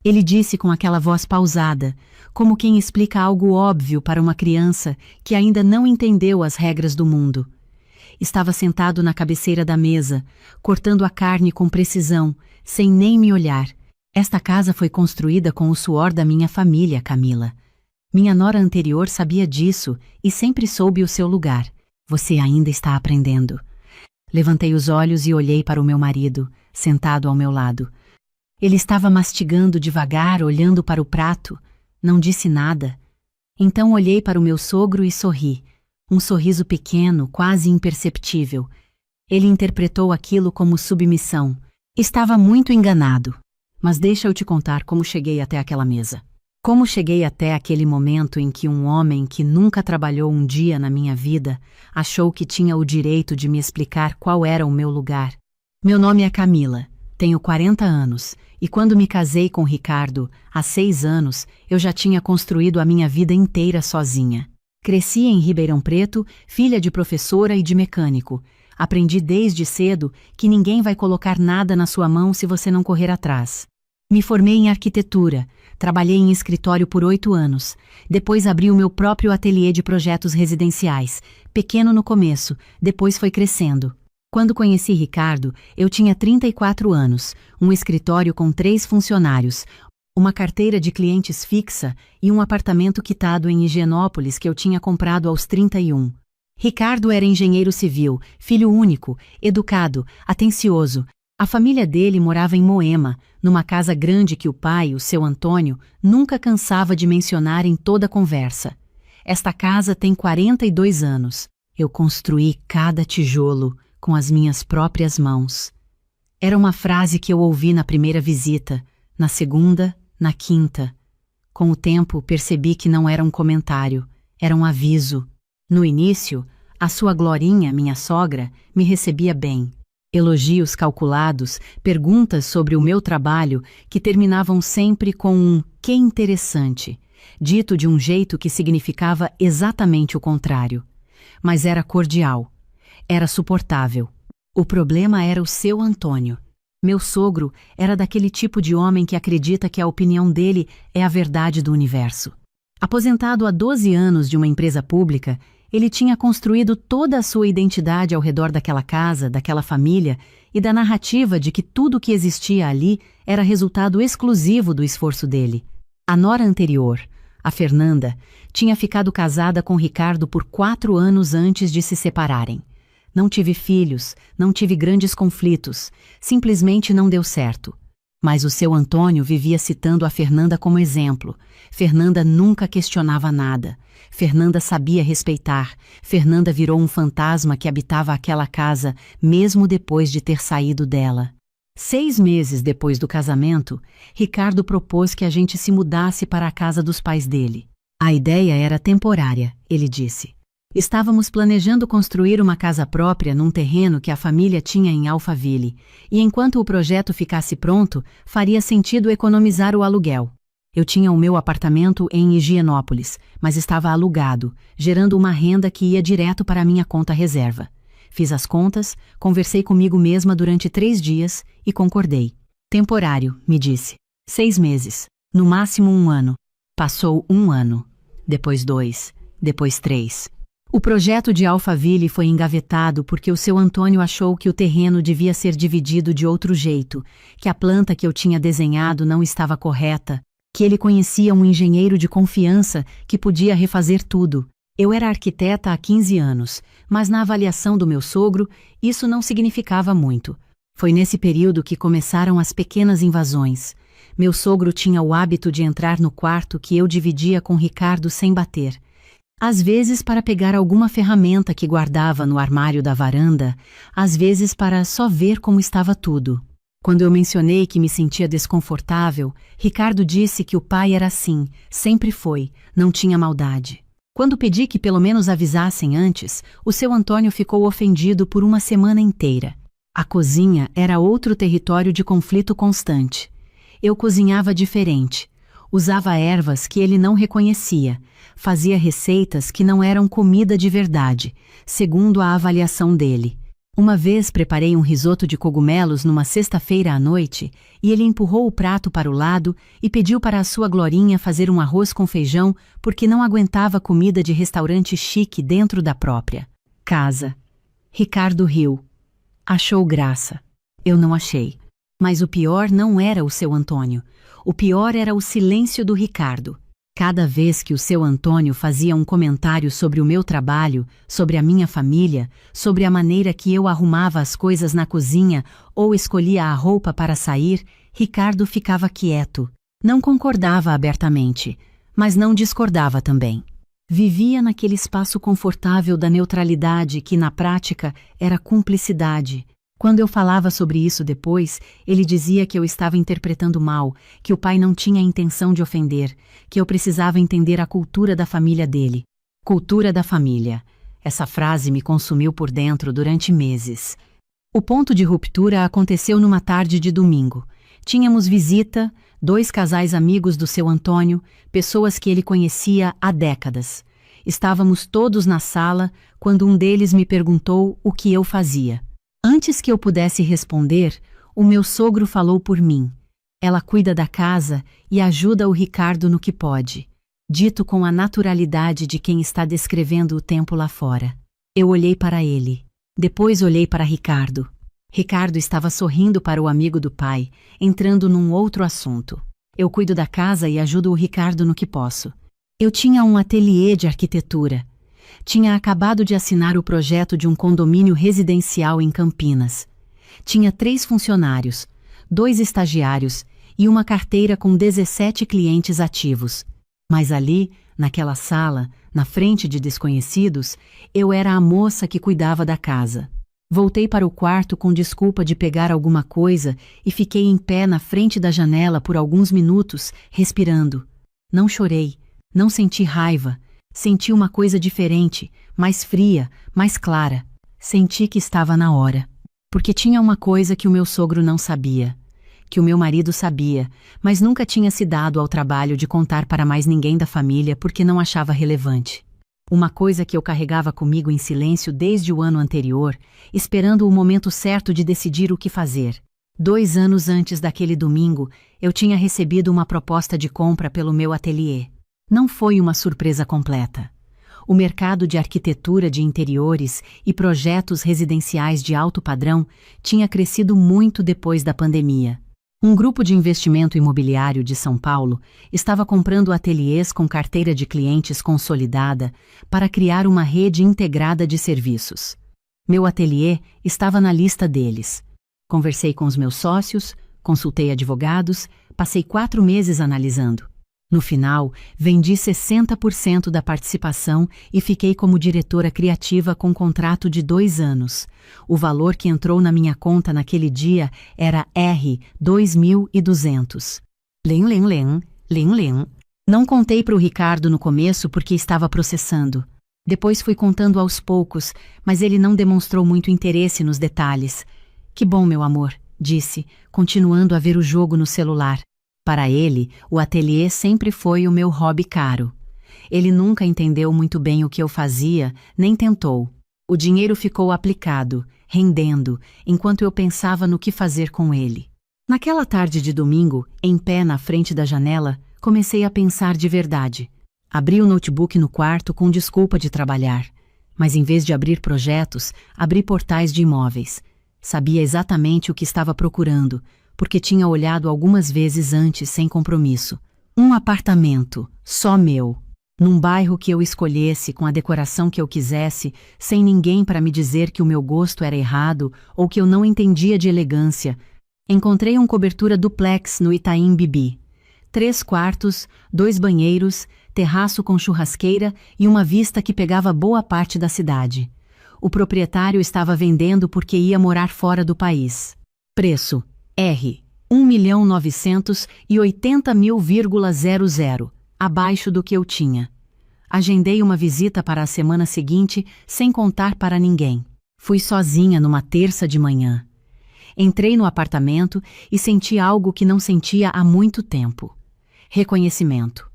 Ele disse com aquela voz pausada, como quem explica algo óbvio para uma criança que ainda não entendeu as regras do mundo. Estava sentado na cabeceira da mesa, cortando a carne com precisão, sem nem me olhar. Esta casa foi construída com o suor da minha família, Camila. Minha nora anterior sabia disso e sempre soube o seu lugar. Você ainda está aprendendo. Levantei os olhos e olhei para o meu marido, sentado ao meu lado. Ele estava mastigando devagar, olhando para o prato. Não disse nada. Então olhei para o meu sogro e sorri. Um sorriso pequeno, quase imperceptível. Ele interpretou aquilo como submissão. Estava muito enganado. Mas deixa eu te contar como cheguei até aquela mesa. Como cheguei até aquele momento em que um homem que nunca trabalhou um dia na minha vida achou que tinha o direito de me explicar qual era o meu lugar. Meu nome é Camila, tenho 40 anos e quando me casei com Ricardo, há 6 anos, eu já tinha construído a minha vida inteira sozinha. Cresci em Ribeirão Preto, filha de professora e de mecânico. Aprendi desde cedo que ninguém vai colocar nada na sua mão se você não correr atrás. Me formei em arquitetura, trabalhei em escritório por 8 anos. Depois abri o meu próprio ateliê de projetos residenciais, pequeno no começo, depois foi crescendo. Quando conheci Ricardo, eu tinha 34 anos, um escritório com 3 funcionários, uma carteira de clientes fixa e um apartamento quitado em Higienópolis que eu tinha comprado aos 31. Ricardo era engenheiro civil, filho único, educado, atencioso. A família dele morava em Moema, numa casa grande que o pai, o seu Antônio, nunca cansava de mencionar em toda a conversa. Esta casa tem 42 anos. Eu construí cada tijolo com as minhas próprias mãos. Era uma frase que eu ouvi na primeira visita, na segunda, na quinta. Com o tempo, percebi que não era um comentário, era um aviso. No início, a sua Glorinha, minha sogra, me recebia bem. Elogios calculados, perguntas sobre o meu trabalho que terminavam sempre com um "que interessante", dito de um jeito que significava exatamente o contrário. Mas era cordial, era suportável. O problema era o seu Antônio. Meu sogro era daquele tipo de homem que acredita que a opinião dele é a verdade do universo. Aposentado há 12 anos de uma empresa pública, ele tinha construído toda a sua identidade ao redor daquela casa, daquela família e da narrativa de que tudo o que existia ali era resultado exclusivo do esforço dele. A nora anterior, a Fernanda, tinha ficado casada com Ricardo por 4 anos antes de se separarem. Não tive filhos, não tive grandes conflitos, simplesmente não deu certo. Mas o seu Antônio vivia citando a Fernanda como exemplo. Fernanda nunca questionava nada. Fernanda sabia respeitar. Fernanda virou um fantasma que habitava aquela casa, mesmo depois de ter saído dela. 6 meses depois do casamento, Ricardo propôs que a gente se mudasse para a casa dos pais dele. A ideia era temporária, ele disse. Estávamos planejando construir uma casa própria num terreno que a família tinha em Alphaville, e enquanto o projeto ficasse pronto, faria sentido economizar o aluguel. Eu tinha o meu apartamento em Higienópolis, mas estava alugado, gerando uma renda que ia direto para a minha conta reserva. Fiz as contas, conversei comigo mesma durante 3 dias e concordei. Temporário, me disse. 6 meses, no máximo 1 ano. Passou 1 ano, depois 2, depois 3. O projeto de Alphaville foi engavetado porque o seu Antônio achou que o terreno devia ser dividido de outro jeito, que a planta que eu tinha desenhado não estava correta, que ele conhecia um engenheiro de confiança que podia refazer tudo. Eu era arquiteta há 15 anos, mas na avaliação do meu sogro, isso não significava muito. Foi nesse período que começaram as pequenas invasões. Meu sogro tinha o hábito de entrar no quarto que eu dividia com Ricardo sem bater. Às vezes para pegar alguma ferramenta que guardava no armário da varanda, às vezes para só ver como estava tudo. Quando eu mencionei que me sentia desconfortável, Ricardo disse que o pai era assim, sempre foi, não tinha maldade. Quando pedi que pelo menos avisassem antes, o seu Antônio ficou ofendido por uma semana inteira. A cozinha era outro território de conflito constante. Eu cozinhava diferente. Usava ervas que ele não reconhecia, fazia receitas que não eram comida de verdade, segundo a avaliação dele. Uma vez preparei um risoto de cogumelos numa sexta-feira à noite e ele empurrou o prato para o lado e pediu para a sua Glorinha fazer um arroz com feijão porque não aguentava comida de restaurante chique dentro da própria casa. Ricardo riu. Achou graça. Eu não achei. Mas o pior não era o seu Antônio. O pior era o silêncio do Ricardo. Cada vez que o seu Antônio fazia um comentário sobre o meu trabalho, sobre a minha família, sobre a maneira que eu arrumava as coisas na cozinha ou escolhia a roupa para sair, Ricardo ficava quieto. Não concordava abertamente, mas não discordava também. Vivia naquele espaço confortável da neutralidade que, na prática, era cumplicidade. Quando eu falava sobre isso depois, ele dizia que eu estava interpretando mal, que o pai não tinha a intenção de ofender, que eu precisava entender a cultura da família dele. Cultura da família. Essa frase me consumiu por dentro durante meses. O ponto de ruptura aconteceu numa tarde de domingo. Tínhamos visita, 2 casais amigos do seu Antônio, pessoas que ele conhecia há décadas. Estávamos todos na sala quando um deles me perguntou o que eu fazia. Antes que eu pudesse responder, o meu sogro falou por mim. Ela cuida da casa e ajuda o Ricardo no que pode. Dito com a naturalidade de quem está descrevendo o tempo lá fora. Eu olhei para ele. Depois olhei para Ricardo. Ricardo estava sorrindo para o amigo do pai, entrando num outro assunto. Eu cuido da casa e ajudo o Ricardo no que posso. Eu tinha um ateliê de arquitetura. Tinha acabado de assinar o projeto de um condomínio residencial em Campinas. Tinha 3 funcionários, 2 estagiários e uma carteira com 17 clientes ativos. Mas ali, naquela sala, na frente de desconhecidos, eu era a moça que cuidava da casa. Voltei para o quarto com desculpa de pegar alguma coisa e fiquei em pé na frente da janela por alguns minutos, respirando. Não chorei, não senti raiva. Senti uma coisa diferente, mais fria, mais clara. Senti que estava na hora. Porque tinha uma coisa que o meu sogro não sabia, que o meu marido sabia, mas nunca tinha se dado ao trabalho de contar para mais ninguém da família porque não achava relevante. Uma coisa que eu carregava comigo em silêncio desde o ano anterior, esperando o momento certo de decidir o que fazer. 2 anos antes daquele domingo, eu tinha recebido uma proposta de compra pelo meu ateliê. Não foi uma surpresa completa. O mercado de arquitetura de interiores e projetos residenciais de alto padrão tinha crescido muito depois da pandemia. Um grupo de investimento imobiliário de São Paulo estava comprando ateliês com carteira de clientes consolidada para criar uma rede integrada de serviços. Meu ateliê estava na lista deles. Conversei com os meus sócios, consultei advogados, passei 4 meses analisando. No final, vendi 60% da participação e fiquei como diretora criativa com contrato de 2 anos. O valor que entrou na minha conta naquele dia era R$ 2.200. Lem, lem, lem, lem, lem. Não contei para o Ricardo no começo porque estava processando. Depois fui contando aos poucos, mas ele não demonstrou muito interesse nos detalhes. Que bom, meu amor, disse, continuando a ver o jogo no celular. Para ele, o ateliê sempre foi o meu hobby caro. Ele nunca entendeu muito bem o que eu fazia, nem tentou. O dinheiro ficou aplicado, rendendo, enquanto eu pensava no que fazer com ele. Naquela tarde de domingo, em pé na frente da janela, comecei a pensar de verdade. Abri o notebook no quarto com desculpa de trabalhar. Mas em vez de abrir projetos, abri portais de imóveis. Sabia exatamente o que estava procurando, porque tinha olhado algumas vezes antes sem compromisso. Um apartamento, só meu, num bairro que eu escolhesse, com a decoração que eu quisesse, sem ninguém para me dizer que o meu gosto era errado ou que eu não entendia de elegância. Encontrei uma cobertura duplex no Itaim Bibi. 3 quartos, 2 banheiros, terraço com churrasqueira e uma vista que pegava boa parte da cidade. O proprietário estava vendendo porque ia morar fora do país. Preço: R$ 1.980.000,00, abaixo do que eu tinha. Agendei uma visita para a semana seguinte, sem contar para ninguém. Fui sozinha numa terça de manhã. Entrei no apartamento e senti algo que não sentia há muito tempo. Reconhecimento.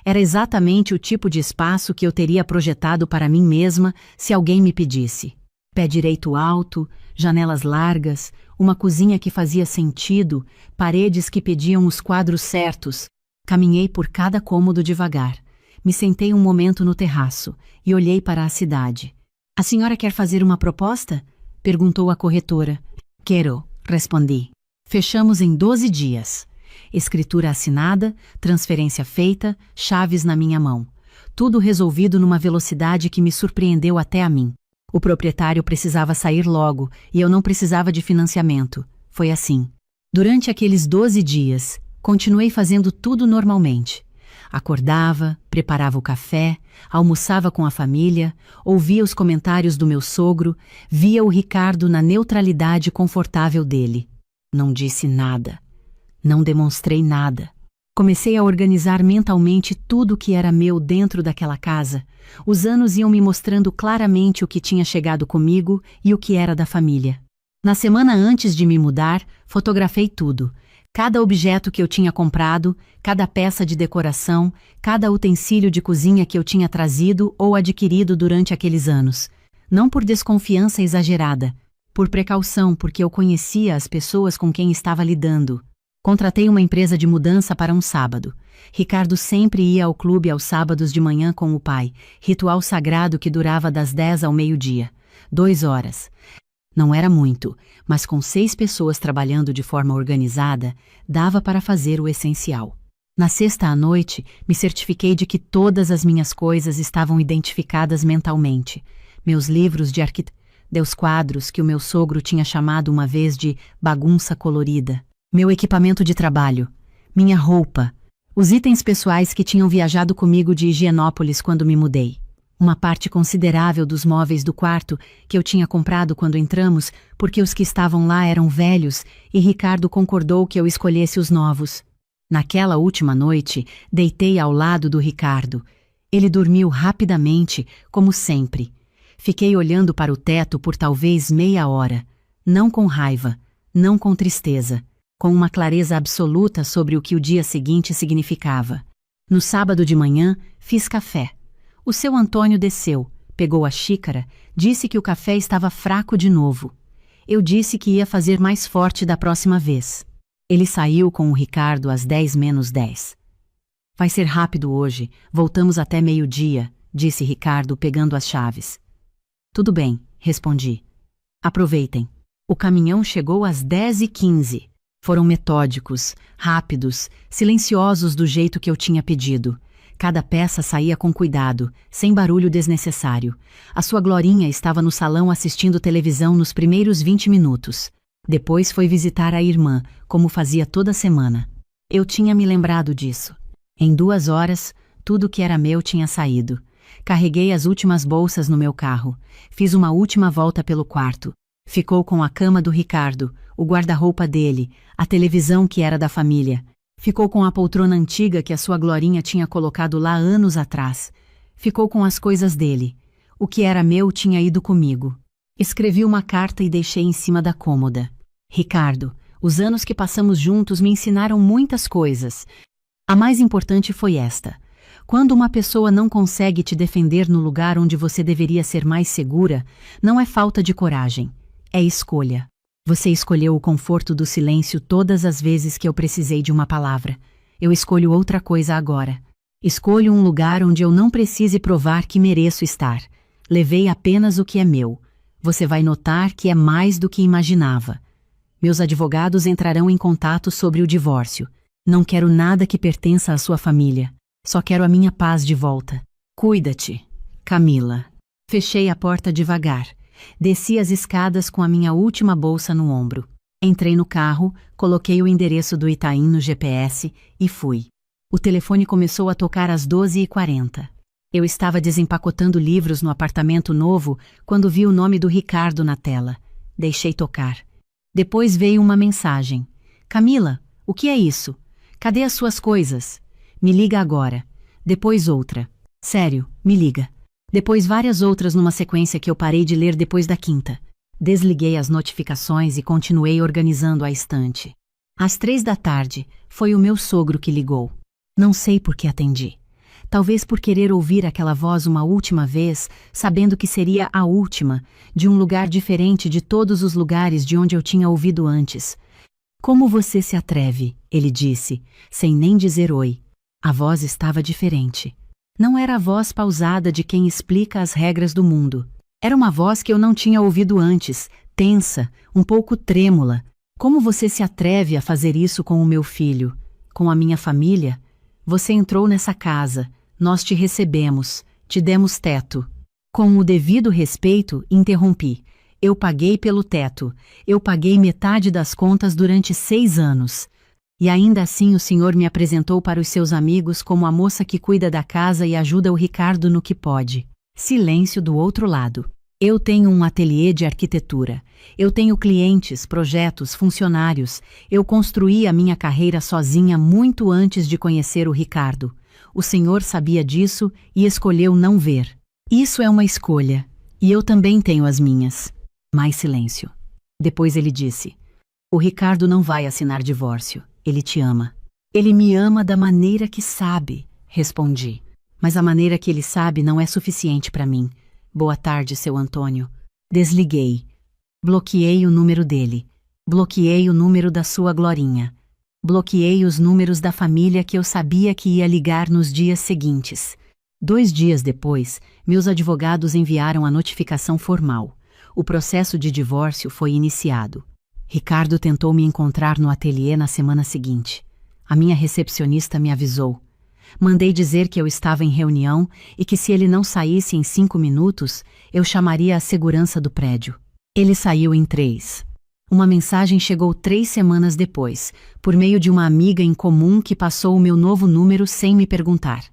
Era exatamente o tipo de espaço que eu teria projetado para mim mesma se alguém me pedisse. Pé direito alto, janelas largas, uma cozinha que fazia sentido, paredes que pediam os quadros certos. Caminhei por cada cômodo devagar. Me sentei um momento no terraço e olhei para a cidade. A senhora quer fazer uma proposta? Perguntou a corretora. Quero, respondi. Fechamos em 12 dias. Escritura assinada, transferência feita, chaves na minha mão. Tudo resolvido numa velocidade que me surpreendeu até a mim. O proprietário precisava sair logo e eu não precisava de financiamento. Foi assim. Durante aqueles 12 dias, continuei fazendo tudo normalmente. Acordava, preparava o café, almoçava com a família, ouvia os comentários do meu sogro, via o Ricardo na neutralidade confortável dele. Não disse nada. Não demonstrei nada. Comecei a organizar mentalmente tudo o que era meu dentro daquela casa. Os anos iam me mostrando claramente o que tinha chegado comigo e o que era da família. Na semana antes de me mudar, fotografei tudo. Cada objeto que eu tinha comprado, cada peça de decoração, cada utensílio de cozinha que eu tinha trazido ou adquirido durante aqueles anos. Não por desconfiança exagerada, por precaução, porque eu conhecia as pessoas com quem estava lidando. Contratei uma empresa de mudança para um sábado. Ricardo sempre ia ao clube aos sábados de manhã com o pai, ritual sagrado que durava das 10 ao meio-dia. 2 horas. Não era muito, mas com 6 pessoas trabalhando de forma organizada, dava para fazer o essencial. Na sexta à noite, me certifiquei de que todas as minhas coisas estavam identificadas mentalmente. Meus livros de arquitetura, os quadros que o meu sogro tinha chamado uma vez de bagunça colorida. Meu equipamento de trabalho, minha roupa, os itens pessoais que tinham viajado comigo de Higienópolis quando me mudei. Uma parte considerável dos móveis do quarto que eu tinha comprado quando entramos, porque os que estavam lá eram velhos e Ricardo concordou que eu escolhesse os novos. Naquela última noite, deitei ao lado do Ricardo. Ele dormiu rapidamente, como sempre. Fiquei olhando para o teto por talvez meia hora, não com raiva, não com tristeza, com uma clareza absoluta sobre o que o dia seguinte significava. No sábado de manhã, fiz café. O seu Antônio desceu, pegou a xícara, disse que o café estava fraco de novo. Eu disse que ia fazer mais forte da próxima vez. Ele saiu com o Ricardo às 10 menos 10. Vai ser rápido hoje, voltamos até meio-dia, disse Ricardo pegando as chaves. Tudo bem, respondi. Aproveitem. O caminhão chegou às 10h15. Foram metódicos, rápidos, silenciosos do jeito que eu tinha pedido. Cada peça saía com cuidado, sem barulho desnecessário. A sua Glorinha estava no salão assistindo televisão nos primeiros 20 minutos. Depois foi visitar a irmã, como fazia toda semana. Eu tinha me lembrado disso. Em 2 horas, tudo que era meu tinha saído. Carreguei as últimas bolsas no meu carro. Fiz uma última volta pelo quarto. Ficou com a cama do Ricardo, o guarda-roupa dele, a televisão que era da família. Ficou com a poltrona antiga que a sua Glorinha tinha colocado lá anos atrás. Ficou com as coisas dele. O que era meu tinha ido comigo. Escrevi uma carta e deixei em cima da cômoda. Ricardo, os anos que passamos juntos me ensinaram muitas coisas. A mais importante foi esta. Quando uma pessoa não consegue te defender no lugar onde você deveria ser mais segura, não é falta de coragem, é escolha. Você escolheu o conforto do silêncio todas as vezes que eu precisei de uma palavra. Eu escolho outra coisa agora. Escolho um lugar onde eu não precise provar que mereço estar. Levei apenas o que é meu. Você vai notar que é mais do que imaginava. Meus advogados entrarão em contato sobre o divórcio. Não quero nada que pertença à sua família. Só quero a minha paz de volta. Cuida-te, Camila. Fechei a porta devagar. Desci as escadas com a minha última bolsa no ombro. Entrei no carro, coloquei o endereço do Itaim no GPS e fui. O telefone começou a tocar às 12h40. Eu estava desempacotando livros no apartamento novo quando vi o nome do Ricardo na tela. Deixei tocar. Depois veio uma mensagem. Camila, o que é isso? Cadê as suas coisas? Me liga agora. Depois outra. Sério, me liga. Depois várias outras numa sequência que eu parei de ler depois da quinta. Desliguei as notificações e continuei organizando a estante. Às 3 da tarde, foi o meu sogro que ligou. Não sei por que atendi. Talvez por querer ouvir aquela voz uma última vez, sabendo que seria a última, de um lugar diferente de todos os lugares de onde eu tinha ouvido antes. Como você se atreve? Ele disse, sem nem dizer oi. A voz estava diferente. Não era a voz pausada de quem explica as regras do mundo. Era uma voz que eu não tinha ouvido antes, tensa, um pouco trêmula. Como você se atreve a fazer isso com o meu filho? Com a minha família? Você entrou nessa casa, nós te recebemos, te demos teto. Com o devido respeito, interrompi. Eu paguei pelo teto, eu paguei metade das contas durante 6 anos. E ainda assim o senhor me apresentou para os seus amigos como a moça que cuida da casa e ajuda o Ricardo no que pode. Silêncio do outro lado. Eu tenho um ateliê de arquitetura. Eu tenho clientes, projetos, funcionários. Eu construí a minha carreira sozinha muito antes de conhecer o Ricardo. O senhor sabia disso e escolheu não ver. Isso é uma escolha. E eu também tenho as minhas. Mais silêncio. Depois ele disse: o Ricardo não vai assinar divórcio. Ele te ama. Ele me ama da maneira que sabe, respondi. Mas a maneira que ele sabe não é suficiente para mim. Boa tarde, seu Antônio. Desliguei. Bloqueei o número dele. Bloqueei o número da sua Glorinha. Bloqueei os números da família que eu sabia que ia ligar nos dias seguintes. 2 dias depois, meus advogados enviaram a notificação formal. O processo de divórcio foi iniciado. Ricardo tentou me encontrar no ateliê na semana seguinte. A minha recepcionista me avisou. Mandei dizer que eu estava em reunião e que se ele não saísse em 5 minutos, eu chamaria a segurança do prédio. Ele saiu em 3. Uma mensagem chegou 3 semanas depois, por meio de uma amiga em comum que passou o meu novo número sem me perguntar.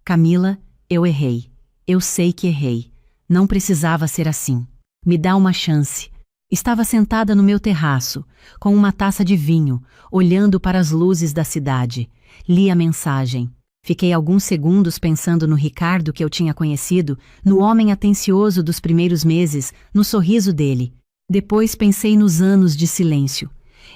Camila, eu errei. Eu sei que errei. Não precisava ser assim. Me dá uma chance. Estava sentada no meu terraço, com uma taça de vinho, olhando para as luzes da cidade. Li a mensagem. Fiquei alguns segundos pensando no Ricardo que eu tinha conhecido, no homem atencioso dos primeiros meses, no sorriso dele. Depois pensei nos anos de silêncio,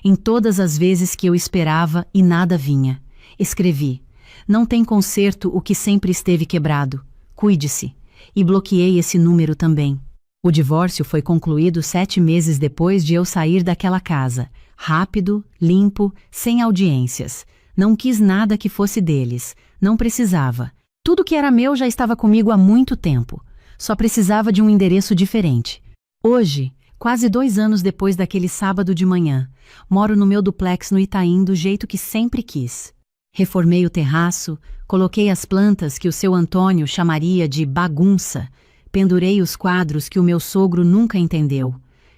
em todas as vezes que eu esperava e nada vinha. Escrevi: não tem conserto o que sempre esteve quebrado. Cuide-se. E bloqueei esse número também. O divórcio foi concluído 7 meses depois de eu sair daquela casa. Rápido, limpo, sem audiências. Não quis nada que fosse deles. Não precisava. Tudo que era meu já estava comigo há muito tempo. Só precisava de um endereço diferente. Hoje, quase 2 anos depois daquele sábado de manhã, moro no meu duplex no Itaim do jeito que sempre quis. Reformei o terraço, coloquei as plantas que o seu Antônio chamaria de bagunça, pendurei os quadros que o meu sogro nunca entendeu.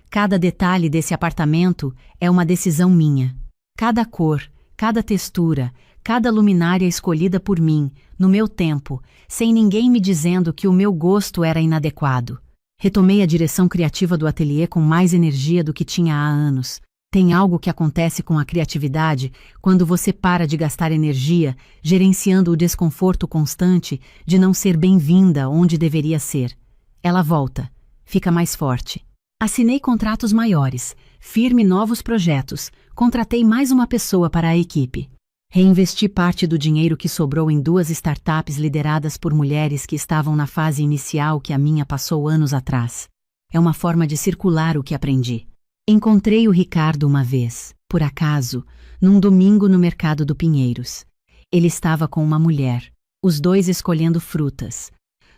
Cada detalhe desse apartamento é uma decisão minha. Cada cor, cada textura, cada luminária escolhida por mim, no meu tempo, sem ninguém me dizendo que o meu gosto era inadequado. Retomei a direção criativa do ateliê com mais energia do que tinha há anos. Tem algo que acontece com a criatividade quando você para de gastar energia gerenciando o desconforto constante de não ser bem-vinda onde deveria ser. Ela volta, fica mais forte. Assinei contratos maiores, firme novos projetos, contratei mais uma pessoa para a equipe. Reinvesti parte do dinheiro que sobrou em 2 startups lideradas por mulheres que estavam na fase inicial que a minha passou anos atrás. É uma forma de circular o que aprendi. Encontrei o Ricardo uma vez, por acaso, num domingo no mercado do Pinheiros. Ele estava com uma mulher, os dois escolhendo frutas.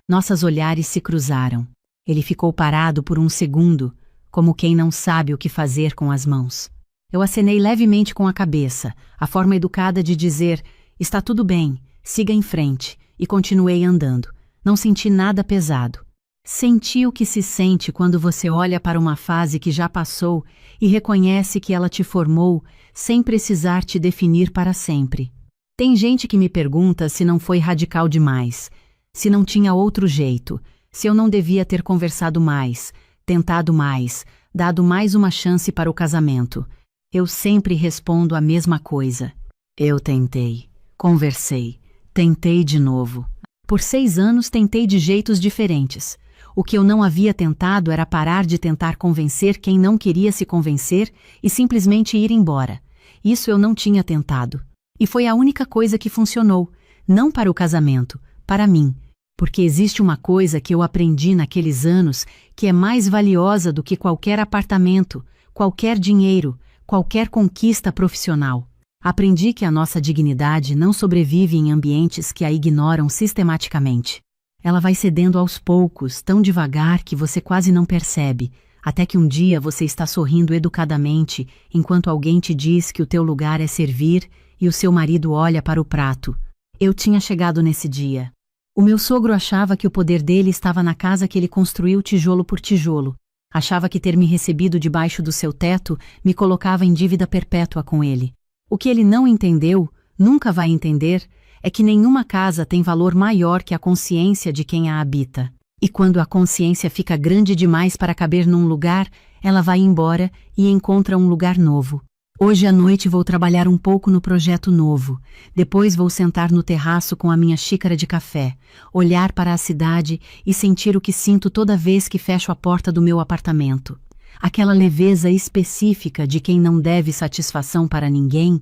Nossos olhares se cruzaram. Ele ficou parado por um segundo, como quem não sabe o que fazer com as mãos. Eu acenei levemente com a cabeça, a forma educada de dizer: está tudo bem, siga em frente, e continuei andando. Não senti nada pesado. Senti o que se sente quando você olha para uma fase que já passou e reconhece que ela te formou sem precisar te definir para sempre. Tem gente que me pergunta se não foi radical demais, se não tinha outro jeito, se eu não devia ter conversado mais, tentado mais, dado mais uma chance para o casamento. Eu sempre respondo a mesma coisa. Eu tentei, conversei, tentei de novo. Por 6 anos tentei de jeitos diferentes. O que eu não havia tentado era parar de tentar convencer quem não queria se convencer e simplesmente ir embora. Isso eu não tinha tentado. E foi a única coisa que funcionou, não para o casamento, para mim, porque existe uma coisa que eu aprendi naqueles anos que é mais valiosa do que qualquer apartamento, qualquer dinheiro, qualquer conquista profissional. Aprendi que a nossa dignidade não sobrevive em ambientes que a ignoram sistematicamente. Ela vai cedendo aos poucos, tão devagar que você quase não percebe, até que um dia você está sorrindo educadamente, enquanto alguém te diz que o teu lugar é servir e o seu marido olha para o prato. Eu tinha chegado nesse dia. O meu sogro achava que o poder dele estava na casa que ele construiu tijolo por tijolo. Achava que ter me recebido debaixo do seu teto me colocava em dívida perpétua com ele. O que ele não entendeu, nunca vai entender, é que nenhuma casa tem valor maior que a consciência de quem a habita. E quando a consciência fica grande demais para caber num lugar, ela vai embora e encontra um lugar novo. Hoje à noite vou trabalhar um pouco no projeto novo. Depois vou sentar no terraço com a minha xícara de café, olhar para a cidade e sentir o que sinto toda vez que fecho a porta do meu apartamento. Aquela leveza específica de quem não deve satisfação para ninguém,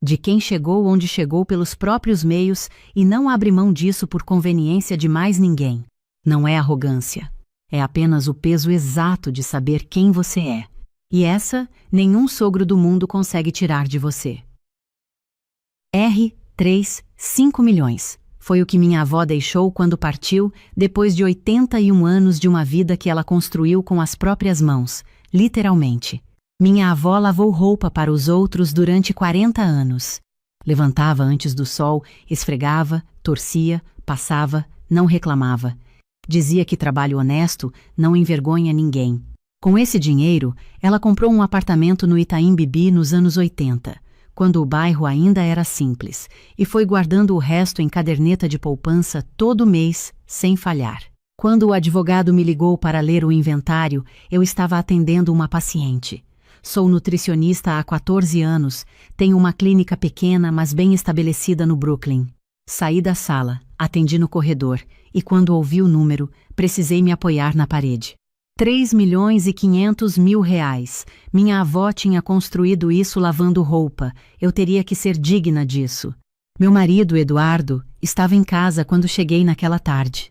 de quem chegou onde chegou pelos próprios meios e não abre mão disso por conveniência de mais ninguém. Não é arrogância. É apenas o peso exato de saber quem você é. E essa, nenhum sogro do mundo consegue tirar de você. R. 5 milhões. Foi o que minha avó deixou quando partiu, depois de 81 anos de uma vida que ela construiu com as próprias mãos, literalmente. Minha avó lavou roupa para os outros durante 40 anos. Levantava antes do sol, esfregava, torcia, passava, não reclamava. Dizia que trabalho honesto não envergonha ninguém. Com esse dinheiro, ela comprou um apartamento no Itaim Bibi nos anos 80, quando o bairro ainda era simples, e foi guardando o resto em caderneta de poupança todo mês, sem falhar. Quando o advogado me ligou para ler o inventário, eu estava atendendo uma paciente. Sou nutricionista há 14 anos, tenho uma clínica pequena, mas bem estabelecida no Brooklyn. Saí da sala, atendi no corredor, e quando ouvi o número, precisei me apoiar na parede. 3.500.000 reais. Minha avó tinha construído isso lavando roupa. Eu teria que ser digna disso. Meu marido, Eduardo, estava em casa quando cheguei naquela tarde.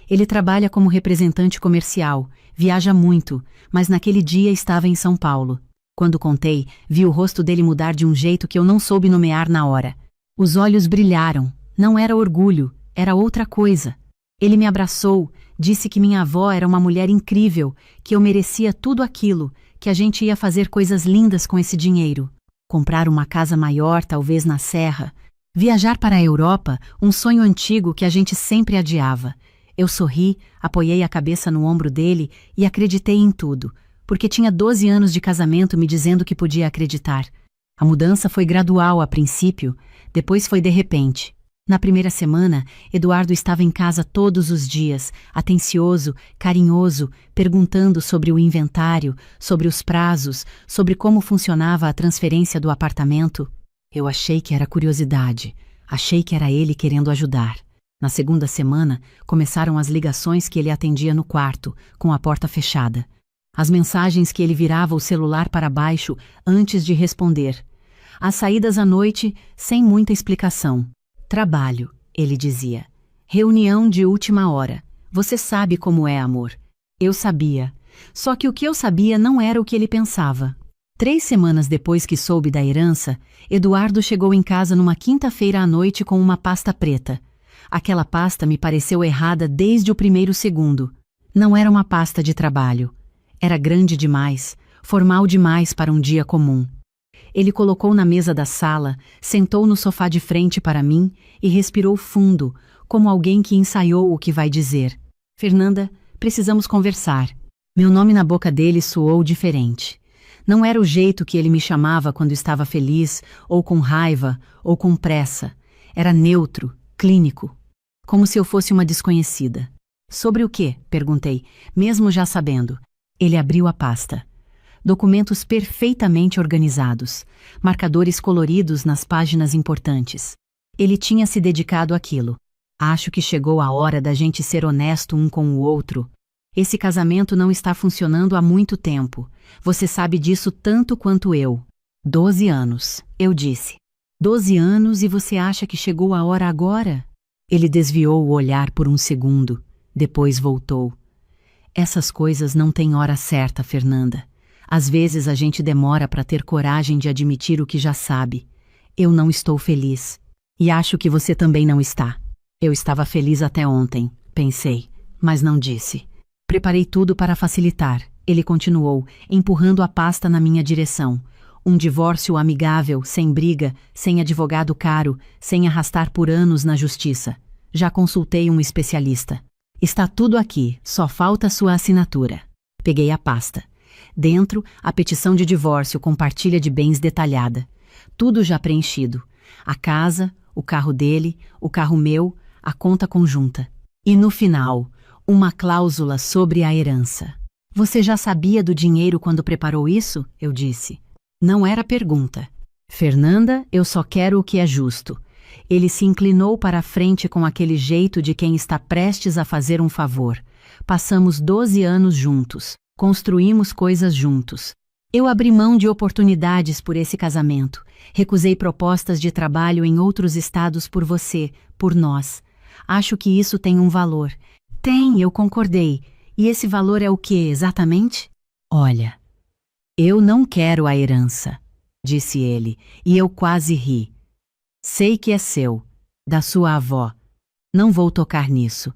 Ele trabalha como representante comercial, viaja muito, mas naquele dia estava em São Paulo. Quando contei, vi o rosto dele mudar de um jeito que eu não soube nomear na hora. Os olhos brilharam. Não era orgulho, era outra coisa. Ele me abraçou, disse que minha avó era uma mulher incrível, que eu merecia tudo aquilo, que a gente ia fazer coisas lindas com esse dinheiro. Comprar uma casa maior, talvez na Serra. Viajar para a Europa, um sonho antigo que a gente sempre adiava. Eu sorri, apoiei a cabeça no ombro dele e acreditei em tudo, porque tinha 12 anos de casamento me dizendo que podia acreditar. A mudança foi gradual a princípio, depois foi de repente. Na primeira semana, Eduardo estava em casa todos os dias, atencioso, carinhoso, perguntando sobre o inventário, sobre os prazos, sobre como funcionava a transferência do apartamento. Eu achei que era curiosidade, achei que era ele querendo ajudar. Na segunda semana, começaram as ligações que ele atendia no quarto, com a porta fechada. As mensagens que ele virava o celular para baixo antes de responder. As saídas à noite, sem muita explicação. Trabalho, ele dizia. Reunião de última hora. Você sabe como é, amor. Eu sabia. Só que o que eu sabia não era o que ele pensava. 3 semanas depois que soube da herança, Eduardo chegou em casa numa quinta-feira à noite com uma pasta preta. Aquela pasta me pareceu errada desde o primeiro segundo. Não era uma pasta de trabalho. Era grande demais, formal demais para um dia comum. Ele colocou na mesa da sala, sentou no sofá de frente para mim e respirou fundo, como alguém que ensaiou o que vai dizer. Fernanda, precisamos conversar. Meu nome na boca dele soou diferente. Não era o jeito que ele me chamava quando estava feliz, ou com raiva, ou com pressa. Era neutro, clínico. Como se eu fosse uma desconhecida. Sobre o quê? Perguntei, mesmo já sabendo. Ele abriu a pasta. Documentos perfeitamente organizados, marcadores coloridos nas páginas importantes. Ele tinha se dedicado àquilo. Acho que chegou a hora da gente ser honesto um com o outro. Esse casamento não está funcionando há muito tempo. Você sabe disso tanto quanto eu. 12 anos, eu disse. 12 anos e você acha que chegou a hora agora? Ele desviou o olhar por um segundo, depois voltou. Essas coisas não têm hora certa, Fernanda. Às vezes a gente demora para ter coragem de admitir o que já sabe. Eu não estou feliz. E acho que você também não está. Eu estava feliz até ontem, pensei, mas não disse. Preparei tudo para facilitar, ele continuou, empurrando a pasta na minha direção. Um divórcio amigável, sem briga, sem advogado caro, sem arrastar por anos na justiça. Já consultei um especialista. Está tudo aqui, só falta sua assinatura. Peguei a pasta. Dentro, a petição de divórcio com partilha de bens detalhada. Tudo já preenchido. A casa, o carro dele, o carro meu, a conta conjunta. E no final, uma cláusula sobre a herança. Você já sabia do dinheiro quando preparou isso? Eu disse. Não era pergunta. Fernanda, eu só quero o que é justo. Ele se inclinou para a frente com aquele jeito de quem está prestes a fazer um favor. Passamos 12 anos juntos. Construímos coisas juntos. Eu abri mão de oportunidades por esse casamento. Recusei propostas de trabalho em outros estados por você, por nós. Acho que isso tem um valor. Tem, eu concordei. E esse valor é o que, exatamente? Olha, eu não quero a herança, disse ele, e eu quase ri. Sei que é seu, da sua avó. Não vou tocar nisso.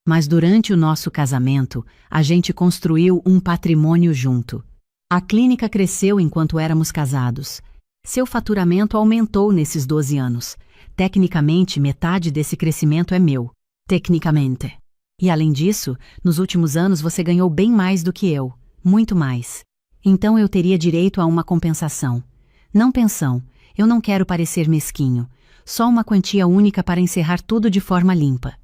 Mas durante o nosso casamento, a gente construiu um patrimônio junto. A clínica cresceu enquanto éramos casados. Seu faturamento aumentou nesses 12 anos. Tecnicamente, metade desse crescimento é meu. Tecnicamente. E além disso, nos últimos anos você ganhou bem mais do que eu. Muito mais. Então eu teria direito a uma compensação. Não pensão. Eu não quero parecer mesquinho. Só uma quantia única para encerrar tudo de forma limpa.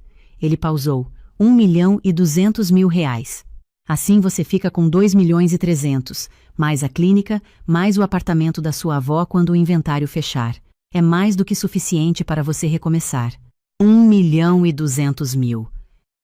Ele pausou. 1.200.000 reais. Assim você fica com 2.300.000, mais a clínica, mais o apartamento da sua avó quando o inventário fechar. É mais do que suficiente para você recomeçar. 1.200.000.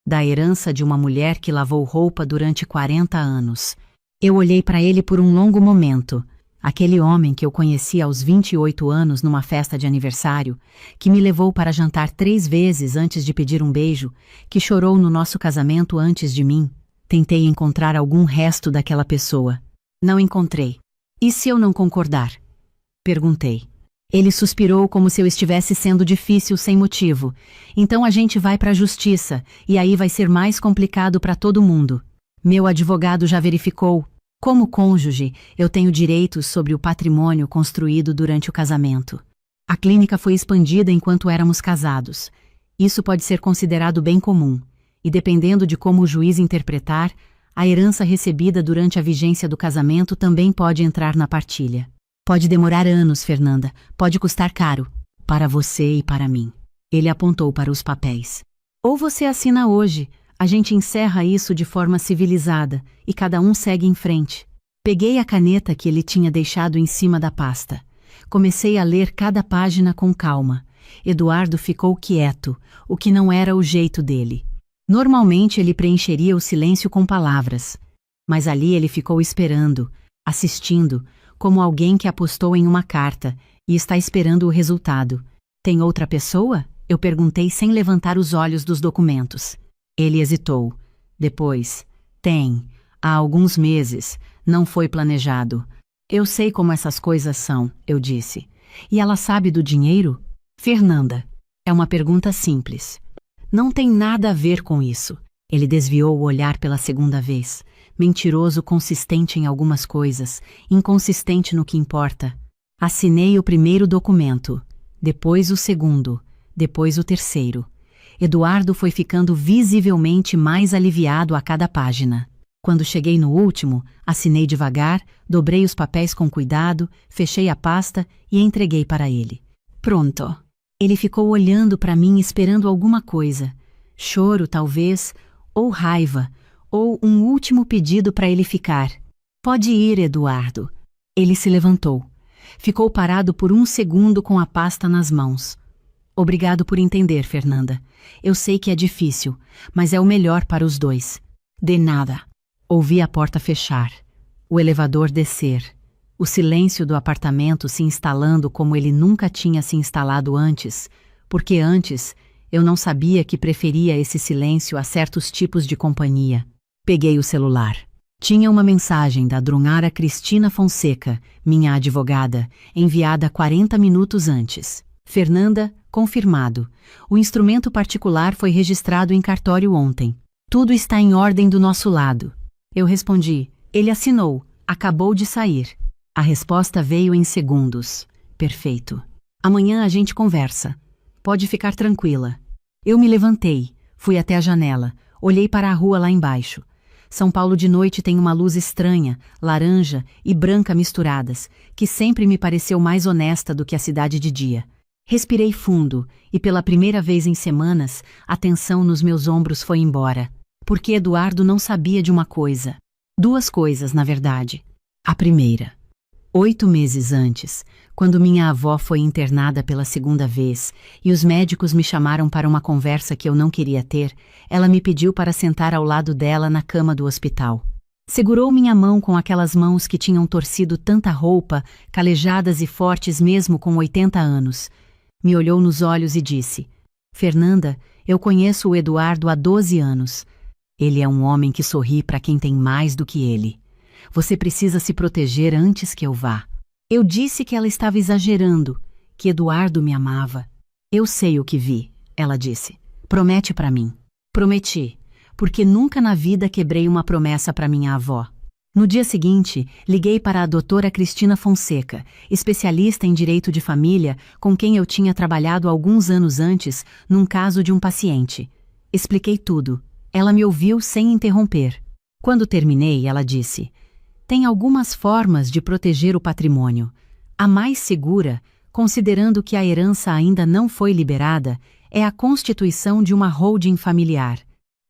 Da herança de uma mulher que lavou roupa durante 40 anos. Eu olhei para ele por um longo momento. Aquele homem que eu conheci aos 28 anos numa festa de aniversário, que me levou para jantar 3 vezes antes de pedir um beijo, que chorou no nosso casamento antes de mim. Tentei encontrar algum resto daquela pessoa. Não encontrei. E se eu não concordar? Perguntei. Ele suspirou como se eu estivesse sendo difícil sem motivo. Então a gente vai para a justiça, e aí vai ser mais complicado para todo mundo. Meu advogado já verificou. Como cônjuge, eu tenho direitos sobre o patrimônio construído durante o casamento. A clínica foi expandida enquanto éramos casados. Isso pode ser considerado bem comum, e dependendo de como o juiz interpretar, a herança recebida durante a vigência do casamento também pode entrar na partilha. Pode demorar anos, Fernanda, pode custar caro, para você e para mim. Ele apontou para os papéis. Ou você assina hoje. A gente encerra isso de forma civilizada e cada um segue em frente. Peguei a caneta que ele tinha deixado em cima da pasta. Comecei a ler cada página com calma. Eduardo ficou quieto, o que não era o jeito dele. Normalmente ele preencheria o silêncio com palavras. Mas ali ele ficou esperando, assistindo, como alguém que apostou em uma carta e está esperando o resultado. Tem outra pessoa? Eu perguntei sem levantar os olhos dos documentos. Ele hesitou. Depois, tem. Há alguns meses. Não foi planejado. Eu sei como essas coisas são, eu disse. E ela sabe do dinheiro? Fernanda. É uma pergunta simples. Não tem nada a ver com isso. Ele desviou o olhar pela segunda vez. Mentiroso consistente em algumas coisas, inconsistente no que importa. Assinei o primeiro documento, depois o segundo, depois o terceiro. Eduardo foi ficando visivelmente mais aliviado a cada página. Quando cheguei no último, assinei devagar, dobrei os papéis com cuidado, fechei a pasta e entreguei para ele. Pronto. Ele ficou olhando para mim esperando alguma coisa. Choro, talvez, ou raiva, ou um último pedido para ele ficar. Pode ir, Eduardo. Ele se levantou. Ficou parado por um segundo com a pasta nas mãos. Obrigado por entender, Fernanda. Eu sei que é difícil, mas é o melhor para os dois. De nada. Ouvi a porta fechar, o elevador descer, o silêncio do apartamento se instalando como ele nunca tinha se instalado antes, porque antes Eu não sabia que preferia esse silêncio a certos tipos de companhia. Peguei o celular. Tinha uma mensagem da Drunara Cristina Fonseca, minha advogada, enviada 40 minutos antes. Fernanda, confirmado. O instrumento particular foi registrado em cartório ontem. Tudo está em ordem do nosso lado. Eu respondi. Ele assinou. Acabou de sair. A resposta veio em segundos. Perfeito. Amanhã a gente conversa. Pode ficar tranquila. Eu me levantei, fui até a janela, olhei para a rua lá embaixo. São Paulo de noite tem uma luz estranha, laranja e branca misturadas, que sempre me pareceu mais honesta do que a cidade de dia. Respirei fundo e pela primeira vez em semanas, a tensão nos meus ombros foi embora. Porque Eduardo não sabia de uma coisa. Duas coisas, na verdade. A primeira. 8 meses antes, quando minha avó foi internada pela segunda vez e os médicos me chamaram para uma conversa que eu não queria ter, ela me pediu para sentar ao lado dela na cama do hospital. Segurou minha mão com aquelas mãos que tinham torcido tanta roupa, calejadas e fortes mesmo com 80 anos. Me olhou nos olhos e disse: Fernanda, eu conheço o Eduardo há 12 anos. Ele é um homem que sorri para quem tem mais do que ele. Você precisa se proteger antes que eu vá. Eu disse que ela estava exagerando, que Eduardo me amava. Eu sei o que vi, ela disse. Promete para mim. Prometi, porque nunca na vida quebrei uma promessa para minha avó. No dia seguinte, liguei para a doutora Cristina Fonseca, especialista em direito de família, com quem eu tinha trabalhado alguns anos antes, num caso de um paciente. Expliquei tudo. Ela me ouviu sem interromper. Quando terminei, ela disse: tem algumas formas de proteger o patrimônio. A mais segura, considerando que a herança ainda não foi liberada, é a constituição de uma holding familiar.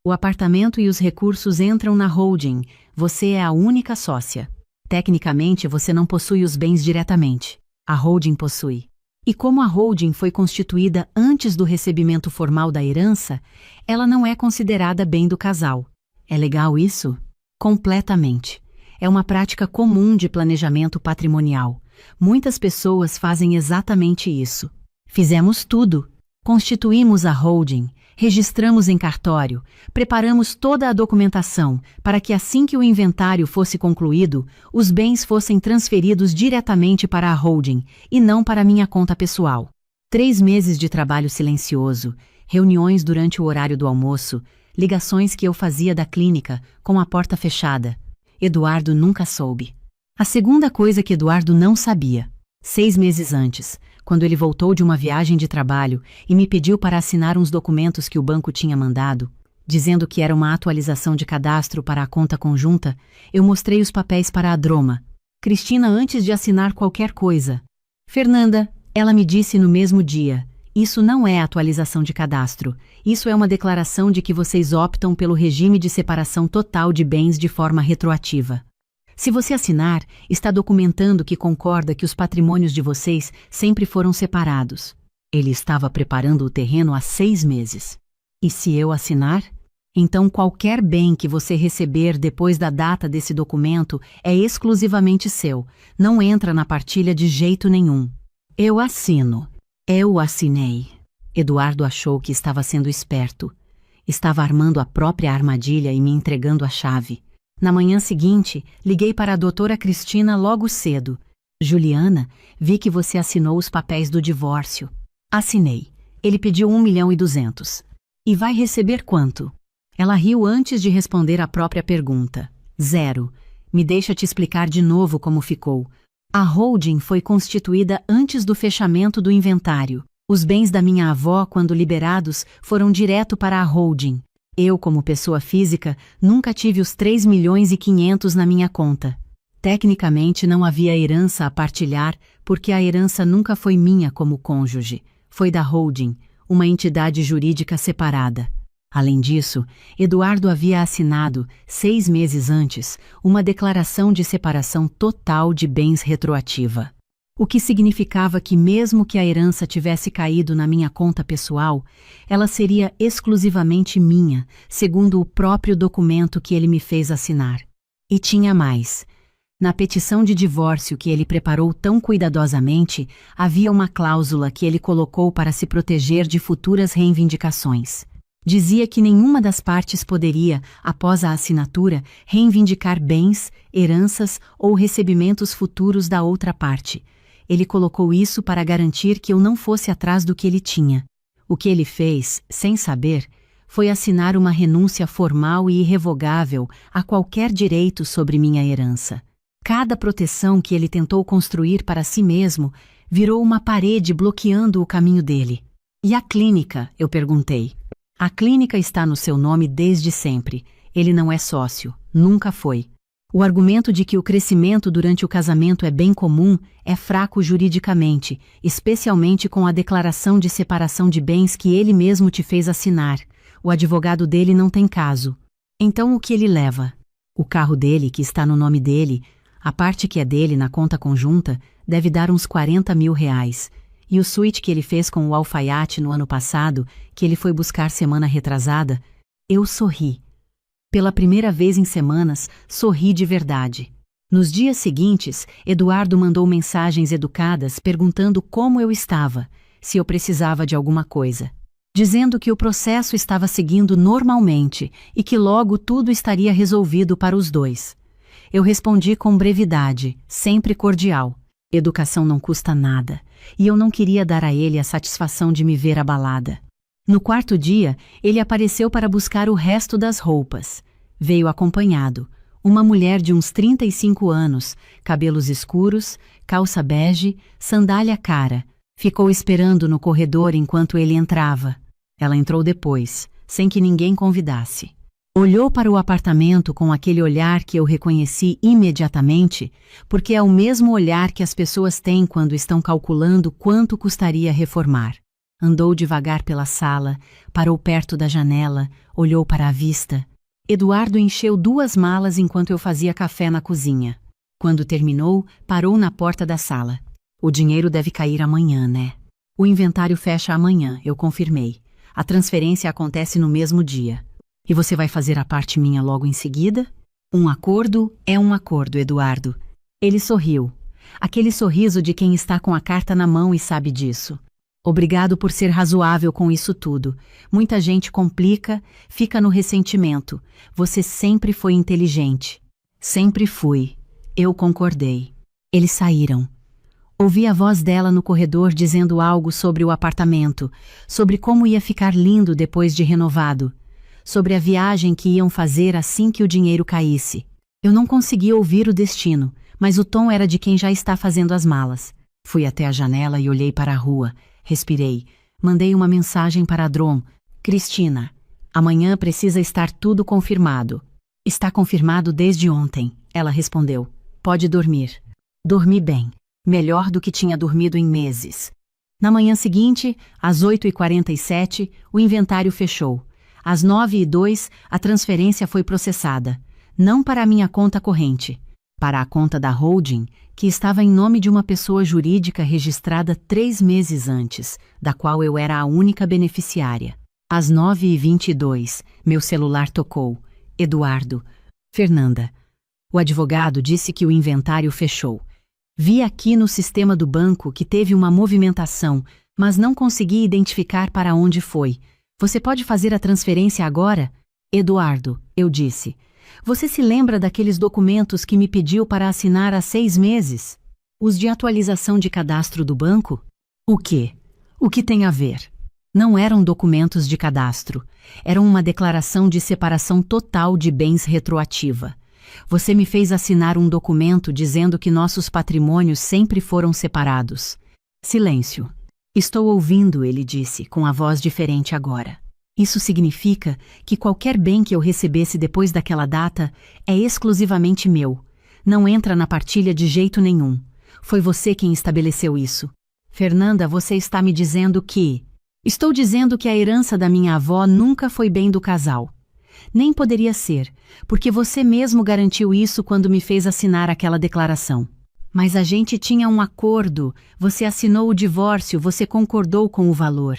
O apartamento e os recursos entram na holding, você é a única sócia. Tecnicamente, você não possui os bens diretamente. A holding possui. E como a holding foi constituída antes do recebimento formal da herança, ela não é considerada bem do casal. É legal isso? Completamente. É uma prática comum de planejamento patrimonial. Muitas pessoas fazem exatamente isso. Fizemos tudo. Constituímos a holding, registramos em cartório, preparamos toda a documentação para que assim que o inventário fosse concluído, os bens fossem transferidos diretamente para a holding e não para minha conta pessoal. 3 meses de trabalho silencioso, reuniões durante o horário do almoço, ligações que eu fazia da clínica com a porta fechada. Eduardo nunca soube. A segunda coisa que Eduardo não sabia. 6 meses antes, quando ele voltou de uma viagem de trabalho e me pediu para assinar uns documentos que o banco tinha mandado, dizendo que era uma atualização de cadastro para a conta conjunta, eu mostrei os papéis para a Droma. Cristina, antes de assinar qualquer coisa. Fernanda, ela me disse no mesmo dia, isso não é atualização de cadastro, isso é uma declaração de que vocês optam pelo regime de separação total de bens de forma retroativa. Se você assinar, está documentando que concorda que os patrimônios de vocês sempre foram separados. Ele estava preparando o terreno há 6 meses. E se eu assinar? Então qualquer bem que você receber depois da data desse documento é exclusivamente seu, não entra na partilha de jeito nenhum. Eu assino. Eu assinei. Eduardo achou que estava sendo esperto. Estava armando a própria armadilha e me entregando a chave. Na manhã seguinte, liguei para a doutora Cristina logo cedo. Juliana, vi que você assinou os papéis do divórcio. Assinei. Ele pediu 1.200.000. E vai receber quanto? Ela riu antes de responder a própria pergunta. 0. Me deixa te explicar de novo como ficou. A holding foi constituída antes do fechamento do inventário. Os bens da minha avó, quando liberados, foram direto para a holding. Eu, como pessoa física, nunca tive os 3.500.000 na minha conta. Tecnicamente não havia herança a partilhar, porque a herança nunca foi minha como cônjuge. Foi da holding, uma entidade jurídica separada. Além disso, Eduardo havia assinado, 6 meses antes, uma declaração de separação total de bens retroativa. O que significava que mesmo que a herança tivesse caído na minha conta pessoal, ela seria exclusivamente minha, segundo o próprio documento que ele me fez assinar. E tinha mais. Na petição de divórcio que ele preparou tão cuidadosamente, havia uma cláusula que ele colocou para se proteger de futuras reivindicações. Dizia que nenhuma das partes poderia, após a assinatura, reivindicar bens, heranças ou recebimentos futuros da outra parte. Ele colocou isso para garantir que eu não fosse atrás do que ele tinha. O que ele fez, sem saber, foi assinar uma renúncia formal e irrevogável a qualquer direito sobre minha herança. Cada proteção que ele tentou construir para si mesmo virou uma parede bloqueando o caminho dele. E a clínica? Eu perguntei. A clínica está no seu nome desde sempre. Ele não é sócio, nunca foi. O argumento de que o crescimento durante o casamento é bem comum é fraco juridicamente, especialmente com a declaração de separação de bens que ele mesmo te fez assinar. O advogado dele não tem caso. Então o que ele leva? O carro dele, que está no nome dele, a parte que é dele na conta conjunta, deve dar uns 40 mil reais. E o suíte que ele fez com o alfaiate no ano passado, que ele foi buscar semana retrasada, eu sorri. Pela primeira vez em semanas, sorri de verdade. Nos dias seguintes, Eduardo mandou mensagens educadas perguntando como eu estava, se eu precisava de alguma coisa. Dizendo que o processo estava seguindo normalmente e que logo tudo estaria resolvido para os dois. Eu respondi com brevidade, sempre cordial. Educação não custa nada, e eu não queria dar a ele a satisfação de me ver abalada. No quarto dia, ele apareceu para buscar o resto das roupas. Veio acompanhado, uma mulher de uns 35 anos, cabelos escuros, calça bege, sandália cara. Ficou esperando no corredor enquanto ele entrava. Ela entrou depois, sem que ninguém convidasse. Olhou para o apartamento com aquele olhar que eu reconheci imediatamente, porque é o mesmo olhar que as pessoas têm quando estão calculando quanto custaria reformar. Andou devagar pela sala, parou perto da janela, olhou para a vista. Eduardo encheu 2 malas enquanto eu fazia café na cozinha. Quando terminou, parou na porta da sala. O dinheiro deve cair amanhã, né? O inventário fecha amanhã, eu confirmei. A transferência acontece no mesmo dia. E você vai fazer a parte minha logo em seguida? Um acordo é um acordo, Eduardo. Ele sorriu. Aquele sorriso de quem está com a carta na mão e sabe disso. Obrigado por ser razoável com isso tudo. Muita gente complica, fica no ressentimento. Você sempre foi inteligente. Sempre fui. Eu concordei. Eles saíram. Ouvi a voz dela no corredor dizendo algo sobre o apartamento, sobre como ia ficar lindo depois de renovado, sobre a viagem que iam fazer assim que o dinheiro caísse. Eu não conseguia ouvir o destino, mas o tom era de quem já está fazendo as malas. Fui até a janela e olhei para a rua. Respirei. Mandei uma mensagem para a Drom. Cristina, amanhã precisa estar tudo confirmado. Está confirmado desde ontem, ela respondeu. Pode dormir. Dormi bem. Melhor do que tinha dormido em meses. Na manhã seguinte, às 8h47, o inventário fechou. Às 9h02, a transferência foi processada. Não para a minha conta corrente, para a conta da holding, que estava em nome de uma pessoa jurídica registrada 3 meses antes, da qual eu era a única beneficiária. Às 9h22, meu celular tocou. Eduardo. Fernanda. O advogado disse que o inventário fechou. Vi aqui no sistema do banco que teve uma movimentação, mas não consegui identificar para onde foi. Você pode fazer a transferência agora? Eduardo, eu disse. Você se lembra daqueles documentos que me pediu para assinar há 6 meses? Os de atualização de cadastro do banco? O quê? O que tem a ver? Não eram documentos de cadastro. Eram uma declaração de separação total de bens retroativa. Você me fez assinar um documento dizendo que nossos patrimônios sempre foram separados. Silêncio. Estou ouvindo, ele disse, com a voz diferente agora. Isso significa que qualquer bem que eu recebesse depois daquela data é exclusivamente meu. Não entra na partilha de jeito nenhum. Foi você quem estabeleceu isso. Fernanda, você está me dizendo que... Estou dizendo que a herança da minha avó nunca foi bem do casal. Nem poderia ser, porque você mesmo garantiu isso quando me fez assinar aquela declaração. Mas a gente tinha um acordo, você assinou o divórcio, você concordou com o valor.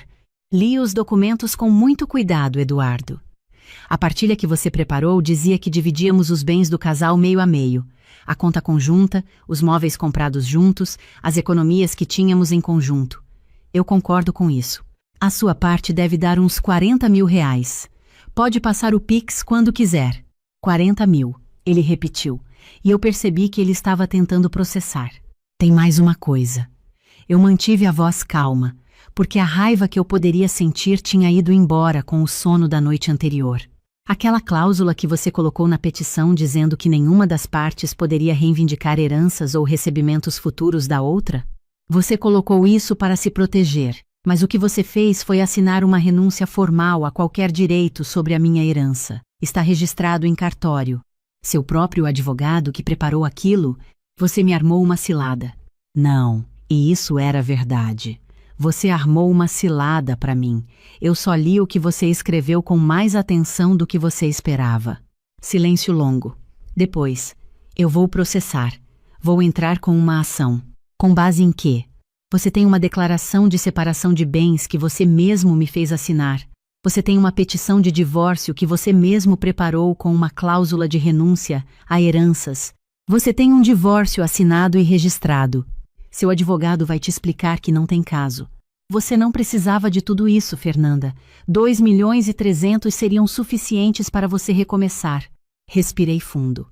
Li os documentos com muito cuidado, Eduardo. A partilha que você preparou dizia que dividíamos os bens do casal meio a meio. A conta conjunta, os móveis comprados juntos, as economias que tínhamos em conjunto. Eu concordo com isso. A sua parte deve dar uns 40 mil reais. Pode passar o Pix quando quiser. 40 mil, ele repetiu, e eu percebi que ele estava tentando processar. Tem mais uma coisa. Eu mantive a voz calma, porque a raiva que eu poderia sentir tinha ido embora com o sono da noite anterior. Aquela cláusula que você colocou na petição dizendo que nenhuma das partes poderia reivindicar heranças ou recebimentos futuros da outra? Você colocou isso para se proteger, mas o que você fez foi assinar uma renúncia formal a qualquer direito sobre a minha herança. Está registrado em cartório. Seu próprio advogado que preparou aquilo, você me armou uma cilada. Não, e isso era verdade. Você armou uma cilada para mim. Eu só li o que você escreveu com mais atenção do que você esperava. Silêncio longo. Depois, eu vou processar. Vou entrar com uma ação. Com base em quê? Você tem uma declaração de separação de bens que você mesmo me fez assinar. Você tem uma petição de divórcio que você mesmo preparou com uma cláusula de renúncia a heranças. Você tem um divórcio assinado e registrado. Seu advogado vai te explicar que não tem caso. Você não precisava de tudo isso, Fernanda. 2.300.000 seriam suficientes para você recomeçar. Respirei fundo,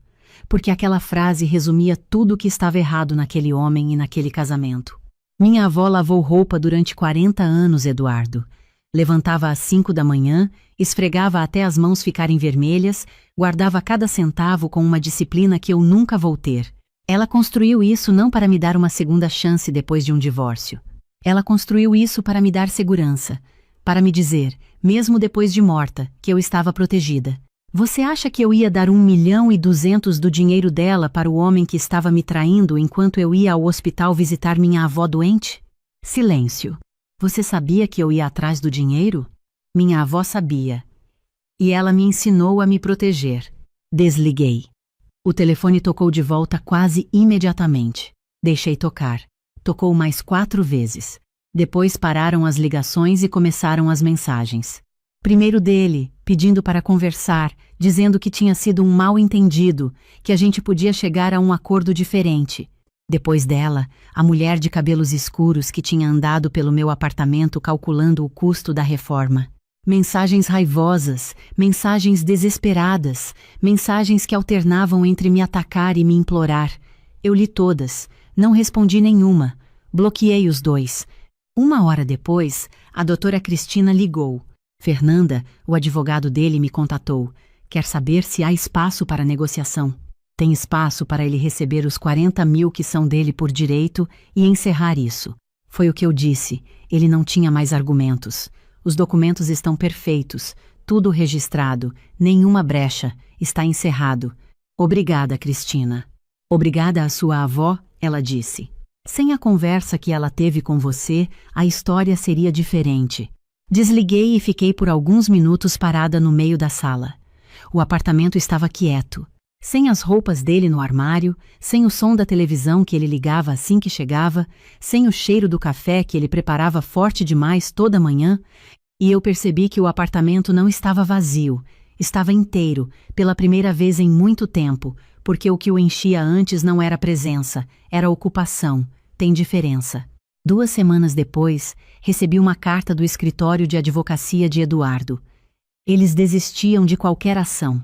porque aquela frase resumia tudo o que estava errado naquele homem e naquele casamento. Minha avó lavou roupa durante 40 anos, Eduardo. Levantava às 5 da manhã, esfregava até as mãos ficarem vermelhas, guardava cada centavo com uma disciplina que eu nunca vou ter. Ela construiu isso não para me dar uma segunda chance depois de um divórcio. Ela construiu isso para me dar segurança, para me dizer, mesmo depois de morta, que eu estava protegida. Você acha que eu ia dar 1.200.000 do dinheiro dela para o homem que estava me traindo enquanto eu ia ao hospital visitar minha avó doente? Silêncio. Você sabia que eu ia atrás do dinheiro? Minha avó sabia. E ela me ensinou a me proteger. Desliguei. O telefone tocou de volta quase imediatamente. Deixei tocar. Tocou mais 4 vezes. Depois pararam as ligações e começaram as mensagens. Primeiro dele, pedindo para conversar, dizendo que tinha sido um mal-entendido, que a gente podia chegar a um acordo diferente. Depois dela, a mulher de cabelos escuros que tinha andado pelo meu apartamento calculando o custo da reforma. Mensagens raivosas, mensagens desesperadas, mensagens que alternavam entre me atacar e me implorar. Eu li todas, não respondi nenhuma, bloqueei os dois. 1 hora depois, a doutora Cristina ligou. Fernanda, o advogado dele, me contatou. Quer saber se há espaço para negociação. Tem espaço para ele receber os 40 mil que são dele por direito e encerrar isso. Foi o que eu disse, ele não tinha mais argumentos. Os documentos estão perfeitos, tudo registrado, nenhuma brecha, está encerrado. Obrigada, Cristina. Obrigada à sua avó, ela disse. Sem a conversa que ela teve com você, a história seria diferente. Desliguei e fiquei por alguns minutos parada no meio da sala. O apartamento estava quieto. Sem as roupas dele no armário, sem o som da televisão que ele ligava assim que chegava, sem o cheiro do café que ele preparava forte demais toda manhã, e eu percebi que o apartamento não estava vazio, estava inteiro, pela primeira vez em muito tempo, porque o que o enchia antes não era presença, era ocupação, tem diferença. 2 semanas depois, recebi uma carta do escritório de advocacia de Eduardo. Eles desistiam de qualquer ação,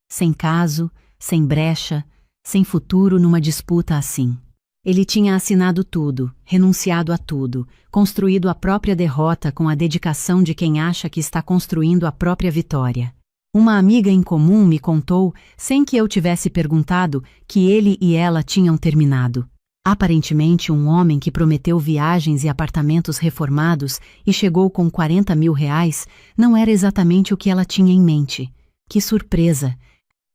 sem caso, sem brecha, sem futuro numa disputa assim. Ele tinha assinado tudo, renunciado a tudo, construído a própria derrota com a dedicação de quem acha que está construindo a própria vitória. Uma amiga em comum me contou, sem que eu tivesse perguntado, que ele e ela tinham terminado. Aparentemente um homem que prometeu viagens e apartamentos reformados e chegou com 40 mil reais não era exatamente o que ela tinha em mente. Que surpresa!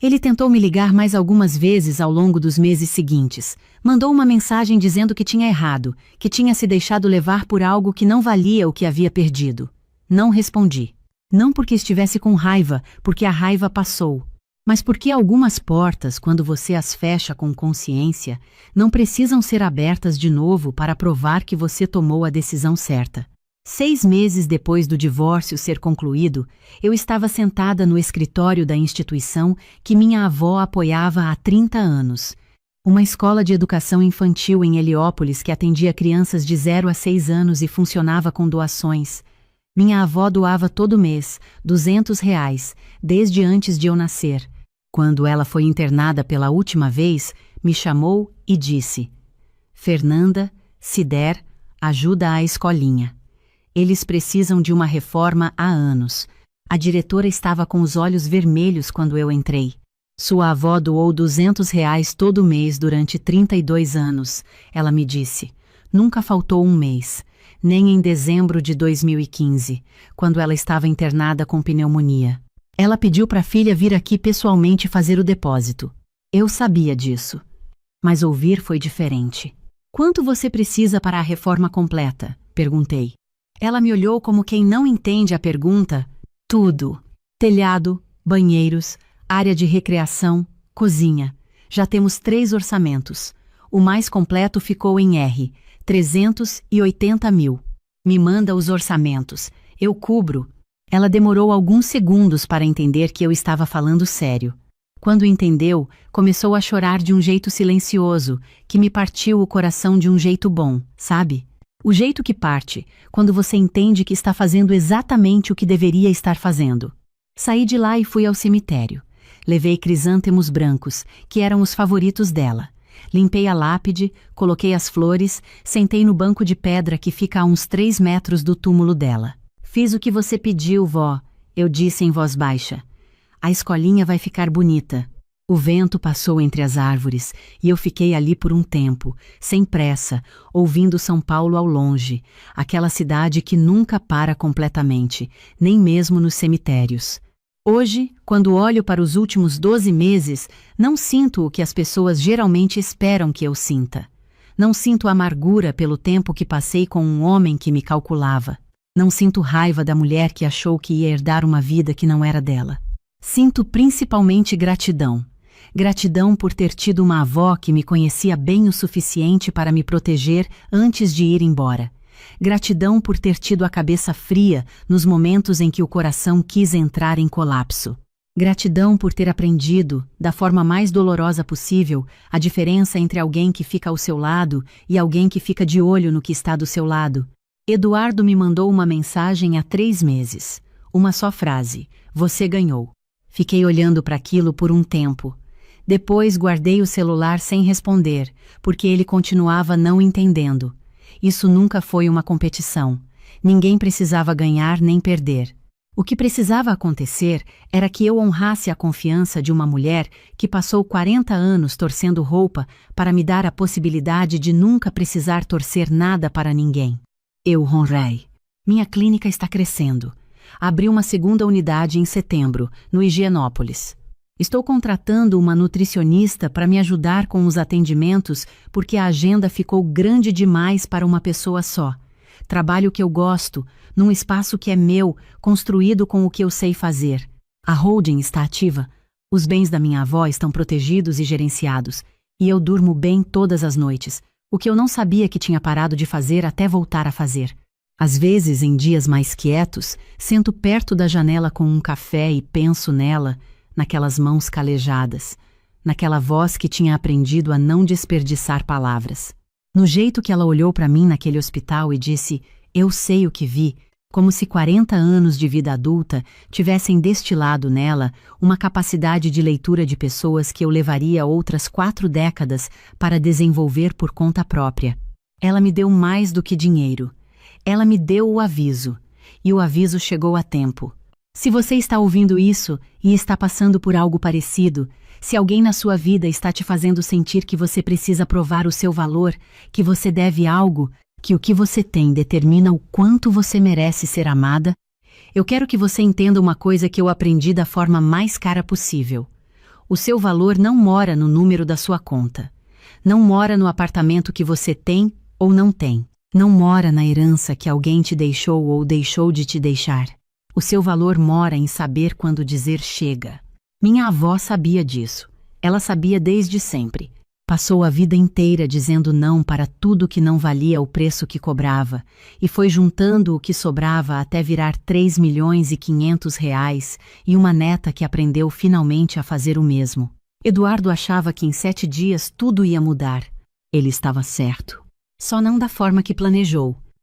Ele tentou me ligar mais algumas vezes ao longo dos meses seguintes. Mandou uma mensagem dizendo que tinha errado, que tinha se deixado levar por algo que não valia o que havia perdido. Não respondi. Não porque estivesse com raiva, porque a raiva passou. Mas porque algumas portas, quando você as fecha com consciência, não precisam ser abertas de novo para provar que você tomou a decisão certa. 6 meses depois do divórcio ser concluído, eu estava sentada no escritório da instituição que minha avó apoiava há 30 anos. Uma escola de educação infantil em Heliópolis que atendia crianças de 0 a 6 anos e funcionava com doações. Minha avó doava todo mês R$ 200, desde antes de eu nascer. Quando ela foi internada pela última vez, me chamou e disse: Fernanda, se der, ajuda a escolinha. Eles precisam de uma reforma há anos. A diretora estava com os olhos vermelhos quando eu entrei. Sua avó doou R$ 200 todo mês durante 32 anos, ela me disse. Nunca faltou um mês, nem em dezembro de 2015, quando ela estava internada com pneumonia. Ela pediu para a filha vir aqui pessoalmente fazer o depósito. Eu sabia disso. Mas ouvir foi diferente. Quanto você precisa para a reforma completa? Perguntei. Ela me olhou como quem não entende a pergunta. Tudo. Telhado, banheiros, área de recreação, cozinha. Já temos 3 orçamentos. O mais completo ficou em R$ 380 mil. Me manda os orçamentos. Eu cubro. Ela demorou alguns segundos para entender que eu estava falando sério. Quando entendeu, começou a chorar de um jeito silencioso, que me partiu o coração de um jeito bom, sabe? O jeito que parte, quando você entende que está fazendo exatamente o que deveria estar fazendo. Saí de lá e fui ao cemitério. Levei crisântemos brancos, que eram os favoritos dela. Limpei a lápide, coloquei as flores, sentei no banco de pedra que fica a uns 3 metros do túmulo dela. Fiz o que você pediu, vó, eu disse em voz baixa. A escolinha vai ficar bonita. O vento passou entre as árvores e eu fiquei ali por um tempo, sem pressa, ouvindo São Paulo ao longe, aquela cidade que nunca para completamente, nem mesmo nos cemitérios. Hoje, quando olho para os últimos 12 meses, não sinto o que as pessoas geralmente esperam que eu sinta. Não sinto amargura pelo tempo que passei com um homem que me calculava. Não sinto raiva da mulher que achou que ia herdar uma vida que não era dela. Sinto principalmente gratidão. Gratidão por ter tido uma avó que me conhecia bem o suficiente para me proteger antes de ir embora. Gratidão por ter tido a cabeça fria nos momentos em que o coração quis entrar em colapso. Gratidão por ter aprendido, da forma mais dolorosa possível, a diferença entre alguém que fica ao seu lado e alguém que fica de olho no que está do seu lado. Eduardo me mandou uma mensagem há 3 meses. Uma só frase: você ganhou. Fiquei olhando para aquilo por um tempo. Depois guardei o celular sem responder, porque ele continuava não entendendo. Isso nunca foi uma competição. Ninguém precisava ganhar nem perder. O que precisava acontecer era que eu honrasse a confiança de uma mulher que passou 40 anos torcendo roupa para me dar a possibilidade de nunca precisar torcer nada para ninguém. Eu honrei. Minha clínica está crescendo. Abri uma 2ª unidade em setembro, no Higienópolis. Estou contratando uma nutricionista para me ajudar com os atendimentos porque a agenda ficou grande demais para uma pessoa só. Trabalho que eu gosto, num espaço que é meu, construído com o que eu sei fazer. A holding está ativa. Os bens da minha avó estão protegidos e gerenciados. E eu durmo bem todas as noites, o que eu não sabia que tinha parado de fazer até voltar a fazer. Às vezes, em dias mais quietos, sento perto da janela com um café e penso nela, naquelas mãos calejadas, naquela voz que tinha aprendido a não desperdiçar palavras. No jeito que ela olhou para mim naquele hospital e disse, eu sei o que vi, como se 40 anos de vida adulta tivessem destilado nela uma capacidade de leitura de pessoas que eu levaria outras 4 décadas para desenvolver por conta própria. Ela me deu mais do que dinheiro. Ela me deu o aviso. E o aviso chegou a tempo. Se você está ouvindo isso e está passando por algo parecido, se alguém na sua vida está te fazendo sentir que você precisa provar o seu valor, que você deve algo, que o que você tem determina o quanto você merece ser amada, eu quero que você entenda uma coisa que eu aprendi da forma mais cara possível. O seu valor não mora no número da sua conta. Não mora no apartamento que você tem ou não tem. Não mora na herança que alguém te deixou ou deixou de te deixar. O seu valor mora em saber quando dizer chega. Minha avó sabia disso. Ela sabia desde sempre. Passou a vida inteira dizendo não para tudo que não valia o preço que cobrava, e foi juntando o que sobrava até virar 3.500.000 e uma neta que aprendeu finalmente a fazer o mesmo. Eduardo achava que em 7 dias tudo ia mudar. Ele estava certo. Só não da forma que planejou.